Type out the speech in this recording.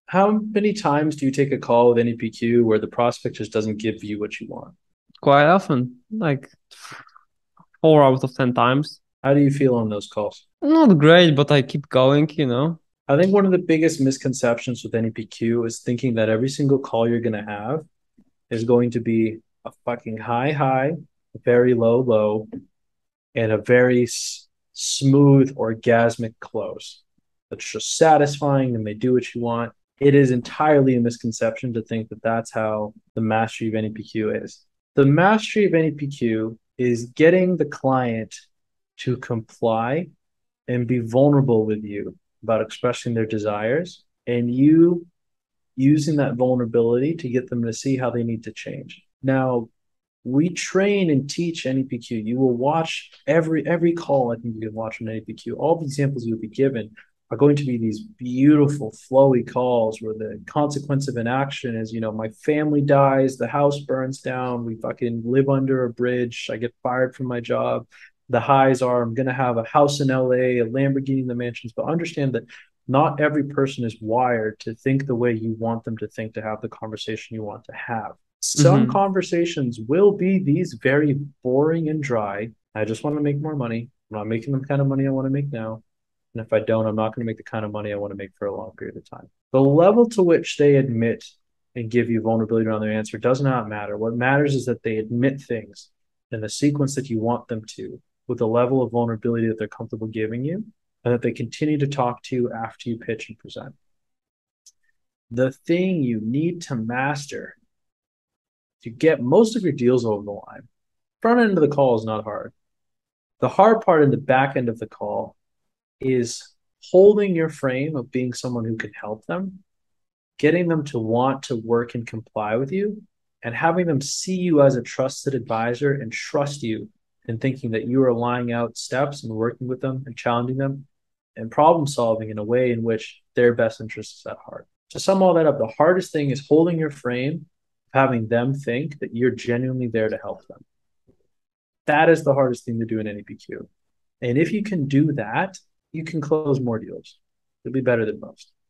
How many times do you take a call with NEPQ where the prospect just doesn't give you what you want? Quite often, like 4 out of 10 times. How do you feel on those calls? Not great, but I keep going. I think one of the biggest misconceptions with NEPQ is thinking that every single call you're going to have is going to be a fucking high, a very low, and a very smooth, orgasmic close. That's just satisfying and they do what you want. It is entirely a misconception to think that that's how the mastery of NEPQ is. The mastery of NEPQ is getting the client to comply and be vulnerable with you about expressing their desires, and you using that vulnerability to get them to see how they need to change. Now, we train and teach NEPQ. You will watch every call I think you can watch on NEPQ. All the examples you'll be given are going to be these beautiful, flowy calls where the consequence of inaction is, my family dies, the house burns down, we fucking live under a bridge, I get fired from my job. The highs are I'm gonna have a house in LA, a Lamborghini in the mansions, but understand that not every person is wired to think the way you want them to think to have the conversation you want to have. Some Hmm. conversations will be these very boring and dry. I just want to make more money. I'm not making the kind of money I want to make now. And if I don't, I'm not going to make the kind of money I want to make for a long period of time. The level to which they admit and give you vulnerability around their answer does not matter. What matters is that they admit things in the sequence that you want them to, with the level of vulnerability that they're comfortable giving you, and that they continue to talk to you after you pitch and present. The thing you need to master to get most of your deals over the line. Front end of the call is not hard. The hard part in the back end of the call is holding your frame of being someone who can help them, getting them to want to work and comply with you, and having them see you as a trusted advisor and trust you in thinking that you are laying out steps and working with them and challenging them and problem solving in a way in which their best interest is at heart. To sum all that up, the hardest thing is holding your frame, having them think that you're genuinely there to help them. That is the hardest thing to do in any PQ. And if you can do that, you can close more deals. You'll be better than most.